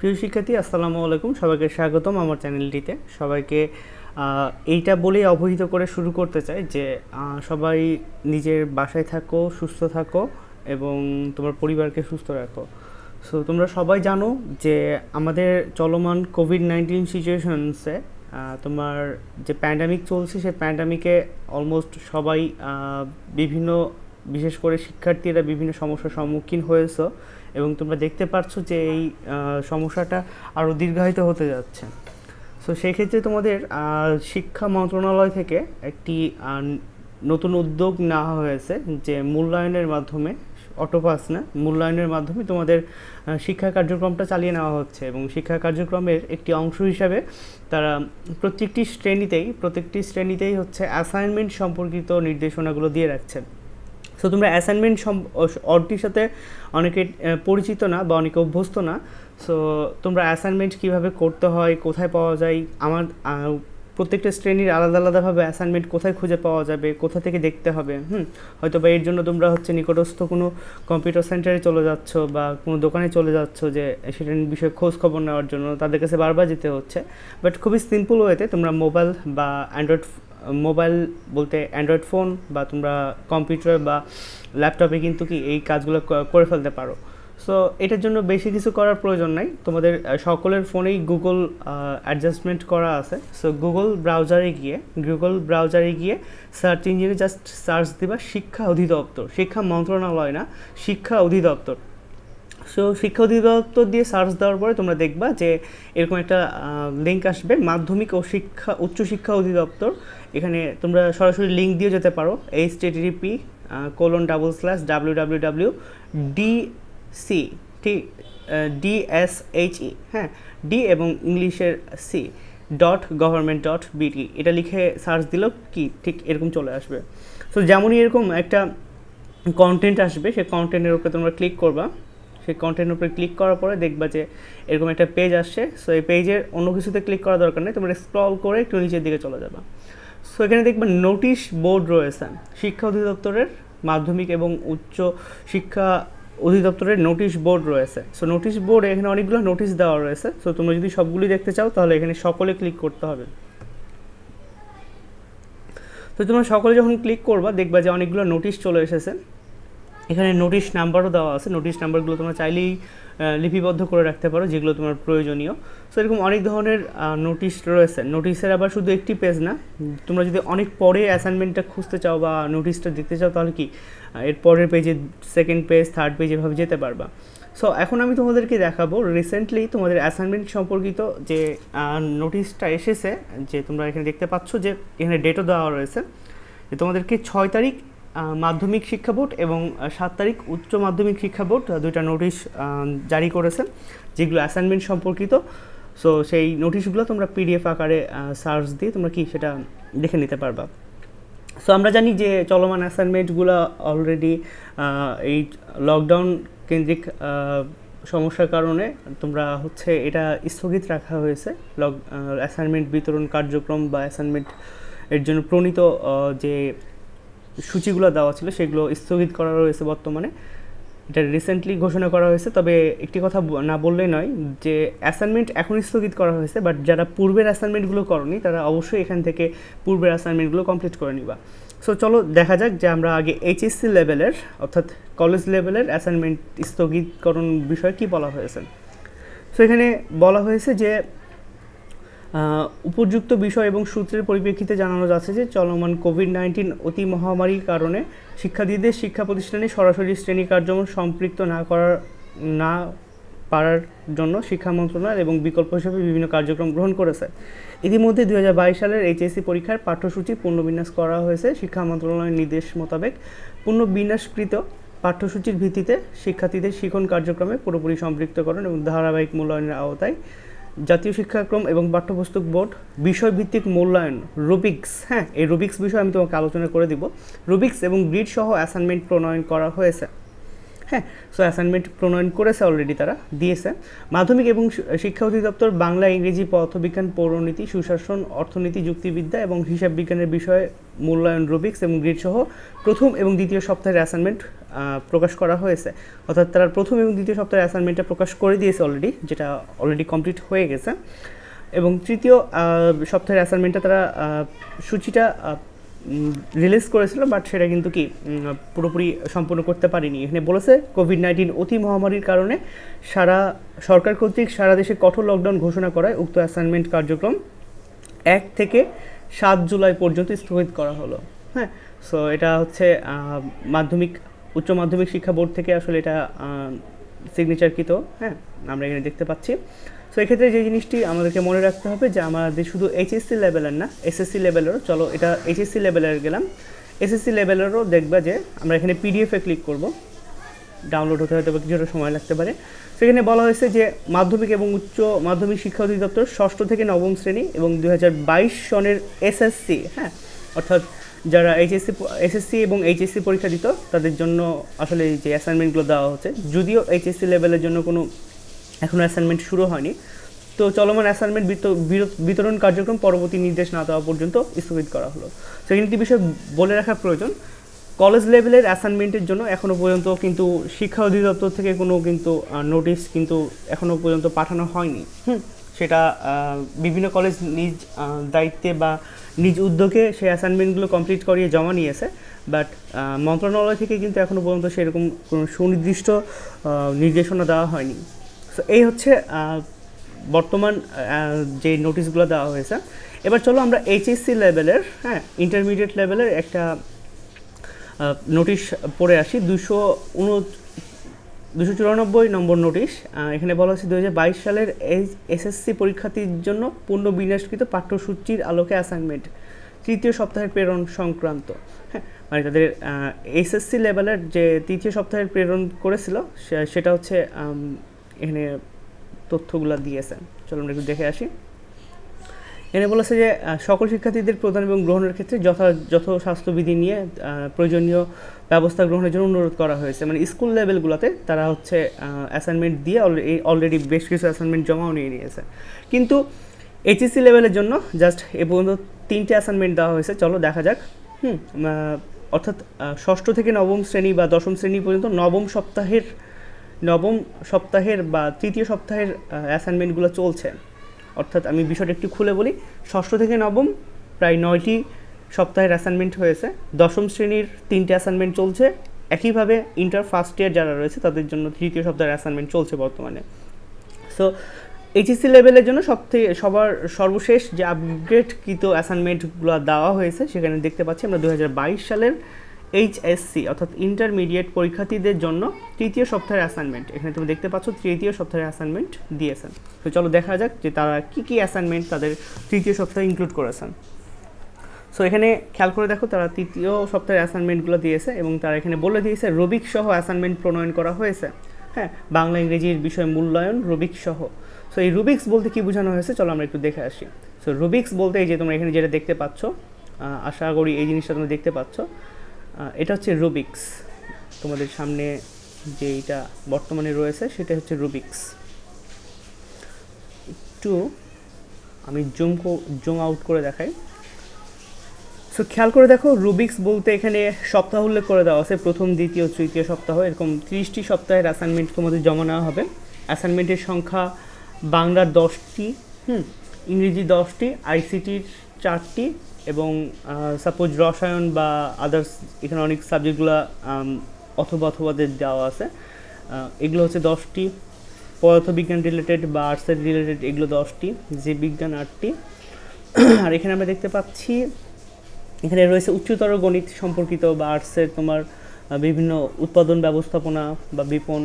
প্রিয় শিক্ষার্থী, আসসালামু আলাইকুম। সবাইকে স্বাগতম আমার চ্যানেলটিতে। সবাইকে এইটা বলেই অবহিত করে শুরু করতে চাই যে সবাই নিজের বাসায় থাকো, সুস্থ থাকো এবং তোমার পরিবারকে সুস্থ রাখো। সো তোমরা সবাই জানো যে আমাদের চলমান কোভিড-19 সিচুয়েশনসে তোমার যে প্যান্ডামিক চলছে, সেই প্যান্ডামিকে অলমোস্ট সবাই বিভিন্ন, বিশেষ করে শিক্ষার্থীরা বিভিন্ন সমস্যার সম্মুখীন হয়েছে এবং তোমরা দেখতে পাচ্ছ যে এই সমস্যাটা আরও দীর্ঘায়িত হতে যাচ্ছে। সো সেই ক্ষেত্রে তোমাদের শিক্ষা মন্ত্রণালয় থেকে একটি নতুন উদ্যোগ নেওয়া হয়েছে যে মূল্যায়নের মাধ্যমে, অটোপাস না, মূল্যায়নের মাধ্যমে তোমাদের শিক্ষা কার্যক্রমটা চালিয়ে নেওয়া হচ্ছে এবং শিক্ষা কার্যক্রমের একটি অংশ হিসাবে তারা প্রত্যেকটি শ্রেণীতেই হচ্ছে অ্যাসাইনমেন্ট সম্পর্কিত নির্দেশনাগুলো দিয়ে রাখছেন। সো তোমরা অ্যাসাইনমেন্ট অর্থটির সাথে অনেকে পরিচিত না বা অনেকে অভ্যস্ত না। সো তোমরা অ্যাসাইনমেন্ট কীভাবে করতে হয়, কোথায় পাওয়া যায়, আমার প্রত্যেকটা শ্রেণীর আলাদা আলাদাভাবে অ্যাসাইনমেন্ট কোথায় খুঁজে পাওয়া যাবে, কোথা থেকে দেখতে হবে, হয়তো বা এর জন্য তোমরা হচ্ছে নিকটস্থ কোনো কম্পিউটার সেন্টারে চলে যাচ্ছ বা কোনো দোকানে চলে যাচ্ছ যে সেটার বিষয়ে খোঁজ খবর নেওয়ার জন্য, তাদের কাছে বারবার যেতে হচ্ছে। বাট খুবই সিম্পল ওয়েতে তোমরা মোবাইল বলতে অ্যান্ড্রয়েড ফোন বা তোমরা কম্পিউটার বা ল্যাপটপে কিন্তু এই কাজগুলো করে ফেলতে পারো। সো এটার জন্য বেশি কিছু করার প্রয়োজন নাই, তোমাদের সকলের ফোনেই গুগল অ্যাডজাস্টমেন্ট করা আছে। সো গুগল ব্রাউজারে গিয়ে সার্চ ইঞ্জিনে জাস্ট সার্চ দিবা শিক্ষা অধিদপ্তর, শিক্ষা মন্ত্রণালয় না, শিক্ষা অধিদপ্তর। সো শিক্ষা অধিদপ্তর দিয়ে সার্চ দেওয়ার পরে তোমরা দেখবা যে এরকম একটা লিঙ্ক আসবে, মাধ্যমিক ও উচ্চশিক্ষা অধিদপ্তর। এখানে তোমরা সরাসরি লিঙ্ক দিয়ে যেতে পারো, http://www.dc, ঠিক, DSHE, হ্যাঁ, ডি এবং ইংলিশের সি .government.bt, এটা লিখে সার্চ দিলেও ঠিক এরকম চলে আসবে। সো যেমনই এরকম একটা কন্টেন্ট আসবে, সেই কন্টেন্টের উপরে তোমরা ক্লিক করবা। সেই কন্টেন্টের উপরে ক্লিক করার পরে দেখবা যে এরকম একটা পেজ আসছে। সো এই পেজের অন্য কিছুতে ক্লিক করা দরকার নেই, তোমরা স্ক্রল করে একটু নিচের দিকে চলে যাবা। সো এখানে দেখবা নোটিশ বোর্ড রয়েছে, শিক্ষা অধিদপ্তরের মাধ্যমিক এবং উচ্চ শিক্ষা অধিদপ্তরের নোটিশ বোর্ড রয়েছে। সো নোটিশ বোর্ডে এখানে অনেকগুলো নোটিশ দেওয়া রয়েছে। সো তোমরা যদি সবগুলি দেখতে চাও তাহলে এখানে সকলে ক্লিক করতে হবে। তো তোমরা সকলে যখন ক্লিক করবা দেখবা যে অনেকগুলো নোটিশ চলে এসেছে। এখানে নোটিশ নাম্বারও দেওয়া আছে, নোটিশ নাম্বারগুলো তোমরা চাইলেই লিপিবদ্ধ করে রাখতে পারো যেগুলো তোমার প্রয়োজনীয়। সো এরকম অনেক ধরনের নোটিশ রয়েছে। নোটিশের আবার শুধু একটি পেজ না, তোমরা যদি অনেক পরে অ্যাসাইনমেন্টটা খুঁজতে চাও বা নোটিশটা দেখতে চাও তাহলে এর পরের পেজে, সেকেন্ড পেজ, থার্ড পেজ, এভাবে যেতে পারবা। সো এখন আমি তোমাদেরকে দেখাবো রিসেন্টলি তোমাদের অ্যাসাইনমেন্ট সম্পর্কিত যে নোটিশটা এসেছে, যে তোমরা এখানে দেখতে পাচ্ছ যে এখানে ডেটও দেওয়া রয়েছে, যে তোমাদেরকে 6 তারিখ মাধ্যমিক শিক্ষা বোর্ড এবং 7 তারিখ উচ্চ মাধ্যমিক শিক্ষা বোর্ড দুইটা নোটিশ জারি করেছে যেগুলো অ্যাসাইনমেন্ট সম্পর্কিত। সো সেই নোটিশগুলো তোমরা PDF আকারে সার্চ দিয়ে তোমরা সেটা দেখে নিতে পারবা। সো আমরা জানি যে চলমান অ্যাসাইনমেন্টগুলো অলরেডি এই লকডাউন কেন্দ্রিক সমস্যার কারণে তোমরা হচ্ছে এটা স্থগিত রাখা হয়েছে। অ্যাসাইনমেন্ট বিতরণ কার্যক্রম বা অ্যাসাইনমেন্ট এর জন্য প্রণীত যে সূচিগুলো দেওয়া ছিল সেগুলো স্থগিত করা রয়েছে বর্তমানে। এটা রিসেন্টলি ঘোষণা করা হয়েছে। তবে একটি কথা না বললেই নয় যে অ্যাসাইনমেন্ট এখন স্থগিত করা হয়েছে, বাট যারা পূর্বের অ্যাসাইনমেন্টগুলো করনি তারা অবশ্যই এখান থেকে পূর্বের অ্যাসাইনমেন্টগুলো কমপ্লিট করে নিবা। সো চলো দেখা যাক যে আমরা আগে HSC লেভেলের অর্থাৎ কলেজ লেভেলের অ্যাসাইনমেন্ট স্থগিতকরণ বিষয়ে কী বলা হয়েছে। সো এখানে বলা হয়েছে যে উপযুক্ত বিষয় এবং সূত্রের পরিপ্রেক্ষিতে জানানো যাচ্ছে যে চলমান কোভিড-19 অতি মহামারীর কারণে শিক্ষার্থীদের শিক্ষা প্রতিষ্ঠানে সরাসরি শ্রেণী কার্যক্রম সম্পৃক্ত না পারার জন্য শিক্ষা মন্ত্রণালয় এবং বিকল্প হিসেবে বিভিন্ন কার্যক্রম গ্রহণ করেছে। ইতিমধ্যে 2022 সালের HSC পরীক্ষার পাঠ্যসূচি পুনর্বিন্যাস করা হয়েছে। শিক্ষা মন্ত্রণালয়ের নির্দেশ মোতাবেক পুনর্বিন্যাসকৃত পাঠ্যসূচির ভিত্তিতে শিক্ষার্থীদের শিক্ষণ কার্যক্রমে পুরোপুরি সম্পৃক্তকরণ এবং ধারাবাহিক মূল্যায়নের আওতায় জাতীয় শিক্ষাক্রম এবং পাঠ্যপুস্তক বোর্ড বিষয়ভিত্তিক মূল্যায়ন রুবিক্স, হ্যাঁ, এই রুবিক্স বিষয়ে আমি তোমাকে আলোচনা করে দিব। রুবিক্স এবং গ্রিড সহ অ্যাসাইনমেন্ট প্রণয়ন করা হয়েছে। হ্যাঁ, সো অ্যাসাইনমেন্ট প্রণয়ন করেছে অলরেডি, তারা দিয়েছে। মাধ্যমিক এবং শিক্ষা অধিদপ্তর বাংলা, ইংরেজি, পদার্থবিজ্ঞান, পৌরনীতি, সুশাসন, অর্থনীতি, যুক্তিবিদ্যা এবং হিসাব বিজ্ঞানের বিষয়ে মূল্যায়ন রুবিক্স এবং গ্রিড সহ প্রথম এবং দ্বিতীয় সপ্তাহের অ্যাসাইনমেন্ট প্রকাশ করা হয়েছে, অর্থাৎ তারা প্রথম এবং দ্বিতীয় সপ্তাহের অ্যাসাইনমেন্টটা প্রকাশ করে দিয়েছে অলরেডি, যেটা অলরেডি কমপ্লিট হয়ে গেছে। এবং তৃতীয় সপ্তাহের অ্যাসাইনমেন্টটা তারা সূচিটা রিলিজ করেছিল, বাট সেটা কিন্তু কি পুরোপুরি সম্পূর্ণ করতে পারেনি। এখানে বলেছে কোভিড-19 অতি মহামারীর কারণে সরকার কর্তৃক সারা দেশে কঠোর লকডাউন ঘোষণা করায় উক্ত অ্যাসাইনমেন্ট কার্যক্রম 1 থেকে 7 জুলাই পর্যন্ত স্থগিত করা হলো। হ্যাঁ, সো এটা হচ্ছে উচ্চ মাধ্যমিক শিক্ষা বোর্ড থেকে আসলে এটা সিগনেচারকৃত। হ্যাঁ, আমরা এখানে দেখতে পাচ্ছি। সো এক্ষেত্রে যে জিনিসটি আমাদেরকে মনে রাখতে হবে যে আমাদের শুধু এইচএসসি লেভেলের না, এসএসসি লেভেলেরও, চলো এটা এইচএসসি লেভেলের গেলাম, এসএসসি লেভেলেরও দেখবা যে আমরা এখানে পিডিএফে ক্লিক করব, ডাউনলোড হতে হয়তো কিছুটা সময় লাগতে পারে। সেখানে বলা হয়েছে যে মাধ্যমিক এবং উচ্চ মাধ্যমিক শিক্ষা অধিদপ্তর 6ষ্ঠ থেকে 9ম শ্রেণী এবং 2022 সনের এসএসসি, হ্যাঁ, অর্থাৎ যারা এসএসসি এবং এইচএসসি পরীক্ষা দিত তাদের জন্য আসলে এই যে অ্যাসাইনমেন্টগুলো দেওয়া হচ্ছে, যদিও এইচএসসি লেভেলের জন্য কোনো এখনও অ্যাসাইনমেন্ট শুরু হয়নি, তো চলমান অ্যাসাইনমেন্ট বিতরণ কার্যক্রম পরবর্তী নির্দেশ না দেওয়া পর্যন্ত স্থগিত করা হলো। সেখানে একটি বিষয় বলে রাখা প্রয়োজন, কলেজ লেভেলের অ্যাসাইনমেন্টের জন্য এখনও পর্যন্ত কিন্তু শিক্ষা অধিদপ্তর থেকে কোনো কিন্তু নোটিশ কিন্তু এখনও পর্যন্ত পাঠানো হয়নি। সেটা বিভিন্ন কলেজ নিজ দায়িত্বে বা নিজ উদ্যোগে সেই অ্যাসাইনমেন্টগুলো কমপ্লিট করিয়ে জমা নিয়েছে, বাট মন্ত্রণালয় থেকে কিন্তু এখনও পর্যন্ত সেরকম কোনো সুনির্দিষ্ট নির্দেশনা দেওয়া হয়নি। সো এই হচ্ছে বর্তমান যে নোটিশগুলো দেওয়া হয়েছে। এবার চলো আমরা এইচএসসি লেভেলের, হ্যাঁ, ইন্টারমিডিয়েট লেভেলের একটা নোটিশ পড়ে আসি। 294 নম্বর নোটিশ। এখানে বলা হচ্ছে 2022 সালের এসএসসি পরীক্ষার্থীর জন্য পুনর্বিন্যাসকৃত পাঠ্যসূচির আলোকে অ্যাসাইনমেন্ট তৃতীয় সপ্তাহের প্রেরণ সংক্রান্ত। হ্যাঁ, মানে তাদের এসএসসি লেভেলের যে তৃতীয় সপ্তাহের প্রেরণ করেছিল সেটা হচ্ছে এখানে তথ্যগুলো দিয়েছে। চলো আমরা একটু দেখে আসি। এখানে বলেছে যে সকল শিক্ষার্থীদের প্রদান এবং গ্রহণের ক্ষেত্রে যথাযথ স্বাস্থ্যবিধি নিয়ে প্রয়োজনীয় ব্যবস্থা গ্রহণের জন্য অনুরোধ করা হয়েছে। মানে স্কুল লেভেলগুলোতে তারা হচ্ছে অ্যাসাইনমেন্ট দিয়ে অলরেডি বেশ কিছু অ্যাসাইনমেন্ট জমাও নিয়ে নিয়েছে, কিন্তু এইচএসসি লেভেলের জন্য জাস্ট এ পর্যন্ত 3টে অ্যাসাইনমেন্ট দেওয়া হয়েছে। চলো দেখা যাক। অর্থাৎ 6ষ্ঠ থেকে 9ম শ্রেণী বা 10ম শ্রেণী পর্যন্ত নবম সপ্তাহের বা তৃতীয় সপ্তাহের অ্যাসাইনমেন্টগুলো চলছে। অর্থাৎ আমি বিষয়টা একটু খুলে বলি, 6ষ্ঠ থেকে 9ম প্রায় 9টি সপ্তাহের অ্যাসাইনমেন্ট হয়েছে, 10ম শ্রেণীর 3টে অ্যাসাইনমেন্ট চলছে, একইভাবে ইন্টার ফার্স্ট ইয়ার যারা রয়েছে তাদের জন্য তৃতীয় সপ্তাহের অ্যাসাইনমেন্ট চলছে বর্তমানে। সো এইচএসসি লেভেলের জন্য সর্বশেষ যে আপগ্রেডকৃত অ্যাসাইনমেন্টগুলো দেওয়া হয়েছে সেখানে দেখতে পাচ্ছি আমরা 2022 সালের এইচএসসি অর্থাৎ ইন্টারমিডিয়েট পরীক্ষার্থীদের জন্য তৃতীয় সপ্তাহের অ্যাসাইনমেন্ট, এখানে তুমি দেখতে পাচ্ছ তৃতীয় সপ্তাহের অ্যাসাইনমেন্ট দিয়েছেন। তো চলো দেখা যাক যে তারা কী অ্যাসাইনমেন্ট তাদের তৃতীয় সপ্তাহে ইনক্লুড করেছেন। সো এখানে খেয়াল করে দেখো, তারা তৃতীয় সপ্তাহের অ্যাসাইনমেন্টগুলো দিয়েছে এবং তারা এখানে বলে দিয়েছে রুবিক সহ অ্যাসাইনমেন্ট প্রণয়ন করা হয়েছে। হ্যাঁ, বাংলা ইংরেজির বিষয় মূল্যায়ন রুবিক সহ। সো এই রুবিক্স বলতে কী বোঝানো হয়েছে চলো আমরা একটু দেখে আসি। সো রুবিক্স বলতে এই যে তোমরা এখানে যেটা দেখতে পাচ্ছ, আশা করি এই জিনিসটা তোমরা দেখতে পাচ্ছ, এটা হচ্ছে রুবিক্স। তোমাদের সামনে যে এটা বর্তমানে রয়েছে সেটা হচ্ছে রুবিক্স। একটু আমি জুম আউট করে দেখাই। সো খেয়াল করে দেখো, রুবিক্স বলতে এখানে সপ্তাহ উল্লেখ করে দেওয়া আছে, প্রথম, দ্বিতীয়, তৃতীয় সপ্তাহ, এরকম 30টি সপ্তাহের অ্যাসাইনমেন্ট তোমাদের জমা নেওয়া হবে। অ্যাসাইনমেন্টের সংখ্যা বাংলার 10টি, ইংরেজি 10টি, আইসিটির 4টি এবং সাপোজ রসায়ন বা আদার্স এখানে অনেক সাবজেক্টগুলো অথবাদের দেওয়া আছে, এগুলো হচ্ছে 10টি। পদার্থবিজ্ঞান রিলেটেড বা আর্টসের রিলেটেড এগুলো 10টি, জীববিজ্ঞান 8টি। আর এখানে আমরা দেখতে পাচ্ছি এখানে রয়েছে উচ্চতর গণিত সম্পর্কিত বা আর্টসের তোমার বিভিন্ন উৎপাদন ব্যবস্থাপনা বা বিপণন,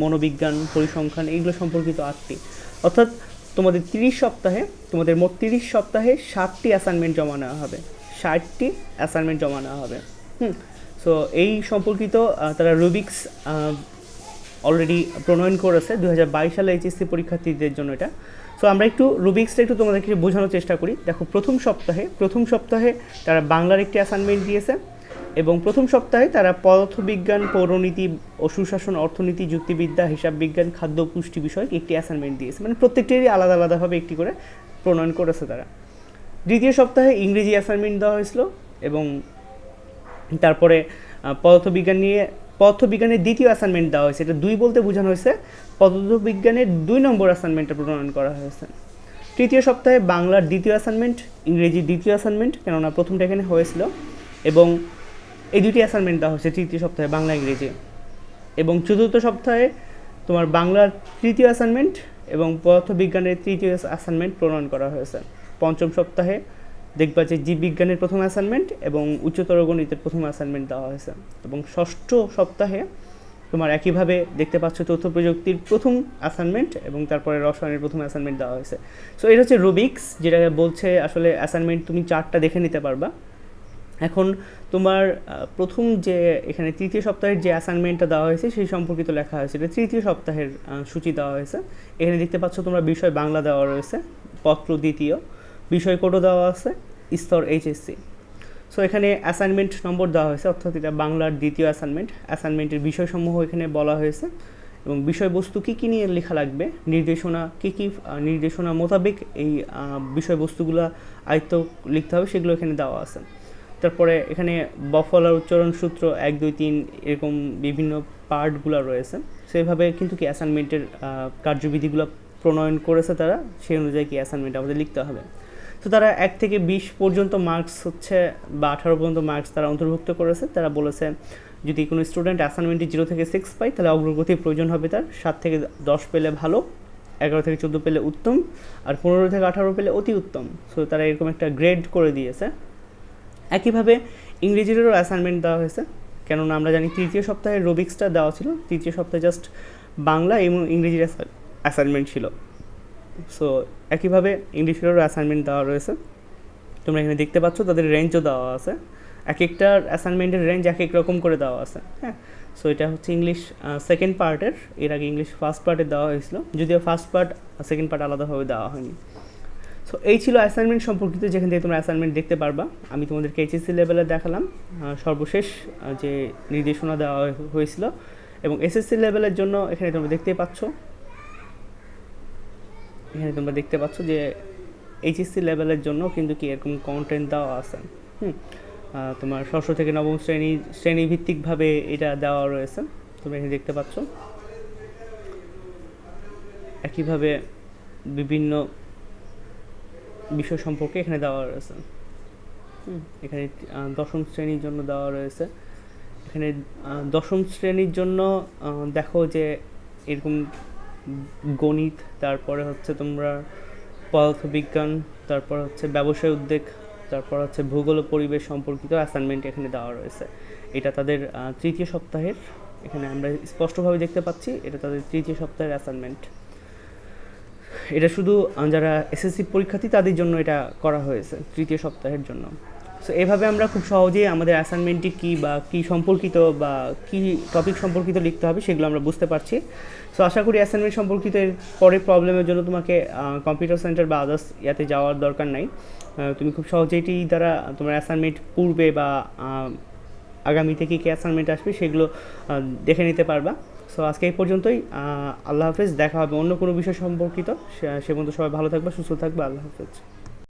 মনোবিজ্ঞান, পরিসংখ্যান এগুলো সম্পর্কিত 8টি। অর্থাৎ তোমাদের মোট 30 সপ্তাহে 60টি অ্যাসাইনমেন্ট জমা নেওয়া হবে, 60টি অ্যাসাইনমেন্ট জমা নেওয়া হবে। সো এই সম্পর্কিত তারা রুবিক্স অলরেডি প্রণয়ন করেছে 2022 সালে এইচএসসি পরীক্ষার্থীদের জন্য এটা। সো আমরা একটু রুবিক্সটা একটু তোমাদেরকে বোঝানোর চেষ্টা করি। দেখো, প্রথম সপ্তাহে তারা বাংলার একটি অ্যাসাইনমেন্ট দিয়েছে এবং প্রথম সপ্তাহে তারা পদার্থবিজ্ঞান, পৌরনীতি ও সুশাসন, অর্থনীতি, যুক্তিবিদ্যা, হিসাব বিজ্ঞান, খাদ্য পুষ্টি বিষয়ক একটি অ্যাসাইনমেন্ট দিয়েছে, মানে প্রত্যেকটিরই আলাদা আলাদাভাবে একটি করে প্রণয়ন করেছে তারা। দ্বিতীয় সপ্তাহে ইংরেজি অ্যাসাইনমেন্ট দেওয়া হয়েছিল এবং তারপরে পদার্থবিজ্ঞান নিয়ে পদার্থবিজ্ঞানের দ্বিতীয় অ্যাসাইনমেন্ট দেওয়া হয়েছে। এটা 2 বলতে বোঝানো হয়েছে পদার্থবিজ্ঞানের 2 নম্বর অ্যাসাইনমেন্টটা প্রণয়ন করা হয়েছে। তৃতীয় সপ্তাহে বাংলার দ্বিতীয় অ্যাসাইনমেন্ট, ইংরেজির দ্বিতীয় অ্যাসাইনমেন্ট, কেননা প্রথমটা এখানে হয়েছিল, এবং এই 2টি অ্যাসাইনমেন্ট দেওয়া হয়েছে তৃতীয় সপ্তাহে বাংলা ইংরেজি। এবং চতুর্থ সপ্তাহে তোমার বাংলার তৃতীয় অ্যাসাইনমেন্ট এবং পদার্থবিজ্ঞানের তৃতীয় অ্যাসাইনমেন্ট প্রণয়ন করা হয়েছে। পঞ্চম সপ্তাহে দেখবা যে জীববিজ্ঞানের প্রথম অ্যাসাইনমেন্ট এবং উচ্চতর গণিতের প্রথম অ্যাসাইনমেন্ট দেওয়া হয়েছে। এবং ষষ্ঠ সপ্তাহে তোমার একইভাবে দেখতে পাচ্ছ তথ্য প্রযুক্তির প্রথম অ্যাসাইনমেন্ট এবং তারপরে রসায়নের প্রথম অ্যাসাইনমেন্ট দেওয়া হয়েছে। সো এটা হচ্ছে রুবিক্স, যেটা বলছে আসলে অ্যাসাইনমেন্ট তুমি 4টা দেখে নিতে পারবা। এখন তোমার প্রথম যে এখানে তৃতীয় সপ্তাহের যে অ্যাসাইনমেন্টটা দেওয়া হয়েছে সেই সম্পর্কিত লেখা হয়েছে। এটা তৃতীয় সপ্তাহের সূচি দেওয়া হয়েছে। এখানে দেখতে পাচ্ছ তোমরা বিষয় বাংলা দেওয়া রয়েছে, পত্র দ্বিতীয়, বিষয় কোডও দেওয়া আছে, স্তর HSC। সো এখানে অ্যাসাইনমেন্ট নম্বর দেওয়া হয়েছে, অর্থাৎ এটা বাংলার দ্বিতীয় অ্যাসাইনমেন্ট। অ্যাসাইনমেন্টের বিষয়সমূহ এখানে বলা হয়েছে এবং বিষয়বস্তু কী কী নিয়ে লেখা লাগবে, নির্দেশনা কী কী নির্দেশনা মোতাবেক এই বিষয়বস্তুগুলো আয়ত্ত লিখতে হবে সেগুলো এখানে দেওয়া আছে। তারপরে এখানে বফল আর উচ্চারণ সূত্র 1, 2, 3 এরকম বিভিন্ন পার্টগুলো রয়েছে। সেইভাবে কিন্তু কি অ্যাসাইনমেন্টের কার্যবিধিগুলো প্রণয়ন করেছে তারা, সেই অনুযায়ী কি অ্যাসাইনমেন্ট আমাদের লিখতে হবে। তো তারা 1 থেকে 20 পর্যন্ত মার্কস হচ্ছে বা 18 পর্যন্ত মার্কস তারা অন্তর্ভুক্ত করেছে। তারা বলেছে যদি কোনো স্টুডেন্ট অ্যাসাইনমেন্টে 0 থেকে 6 পায় তাহলে অগ্রগতির প্রয়োজন হবে তার, 7 থেকে 10 পেলে ভালো, 11 থেকে 14 পেলে উত্তম, আর 15 থেকে 18 পেলে অতি উত্তম। সো তারা এরকম একটা গ্রেড করে দিয়েছে। একইভাবে ইংরেজিরও অ্যাসাইনমেন্ট দেওয়া হয়েছে, কেননা আমরা জানি তৃতীয় সপ্তাহে রুবিক্সটা দেওয়া ছিল, তৃতীয় সপ্তাহে জাস্ট বাংলা এবং ইংরেজির অ্যাসাইনমেন্ট ছিল। সো একইভাবে ইংলিশেরও অ্যাসাইনমেন্ট দেওয়া রয়েছে। তোমরা এখানে দেখতে পাচ্ছ তাদের রেঞ্জও দেওয়া আছে, এক একটার অ্যাসাইনমেন্টের রেঞ্জ এক এক রকম করে দেওয়া আছে। হ্যাঁ, সো এটা হচ্ছে ইংলিশ সেকেন্ড পার্টের, এর আগে ইংলিশ ফার্স্ট পার্টের দেওয়া হয়েছিল, যদিও ফার্স্ট পার্ট সেকেন্ড পার্ট আলাদাভাবে দেওয়া হয়নি। সো এই ছিল অ্যাসাইনমেন্ট সম্পর্কিত, যেখান থেকে তোমরা অ্যাসাইনমেন্ট দেখতে পারবা। আমি তোমাদেরকে HSC লেভেলে দেখালাম সর্বশেষ যে নির্দেশনা দেওয়া হয়েছিল, এবং SSC লেভেলের জন্য এখানে তোমরা দেখতেই পাচ্ছ, এখানে তোমরা দেখতে পাচ্ছ যে HSC লেভেলের জন্য কিন্তু কি এরকম কন্টেন্ট দেওয়া আছে। তোমার ষষ্ঠ থেকে নবম শ্রেণী ভিত্তিকভাবে এটা দেওয়া রয়েছে, তোমরা এখানে দেখতে পাচ্ছ। একইভাবে বিভিন্ন বিষয় সম্পর্কে এখানে দেওয়া রয়েছে। এখানে দশম শ্রেণীর জন্য দেওয়া রয়েছে। এখানে দশম শ্রেণীর জন্য দেখো যে এরকম গণিত, তারপরে হচ্ছে তোমরা পদার্থবিজ্ঞান, তারপর হচ্ছে ব্যবসায় উদ্যোগ, তারপর হচ্ছে ভূগোল ও পরিবেশ সম্পর্কিত অ্যাসাইনমেন্ট এখানে দেওয়া রয়েছে। এটা তাদের তৃতীয় সপ্তাহের, এখানে আমরা স্পষ্টভাবে দেখতে পাচ্ছি এটা তাদের তৃতীয় সপ্তাহের অ্যাসাইনমেন্ট। এটা শুধু যারা SSC পরীক্ষার্থী তাদের জন্য এটা করা হয়েছে তৃতীয় সপ্তাহের জন্য। সো এভাবে আমরা খুব সহজেই আমাদের অ্যাসাইনমেন্টটি কী বা কী সম্পর্কিত বা কী টপিক সম্পর্কিত লিখতে হবে সেগুলো আমরা বুঝতে পারছি। সো আশা করি অ্যাসাইনমেন্ট সম্পর্কিত এর পরে প্রবলেমের জন্য তোমাকে কম্পিউটার সেন্টার বা আদার্স ইয়াতে যাওয়ার দরকার নাই। তুমি খুব সহজেই এটি দ্বারা তোমার অ্যাসাইনমেন্ট পূর্বে বা আগামীতে কী কী অ্যাসাইনমেন্ট আসবে সেগুলো দেখে নিতে পারবা। সো আজকে এই পর্যন্তই। আল্লাহ হাফেজ, দেখা হবে অন্য কোনো বিষয় সম্পর্কিত। সে পর্যন্ত সবাই ভালো থাকবে, সুস্থ থাকবে। আল্লাহ হাফেজ।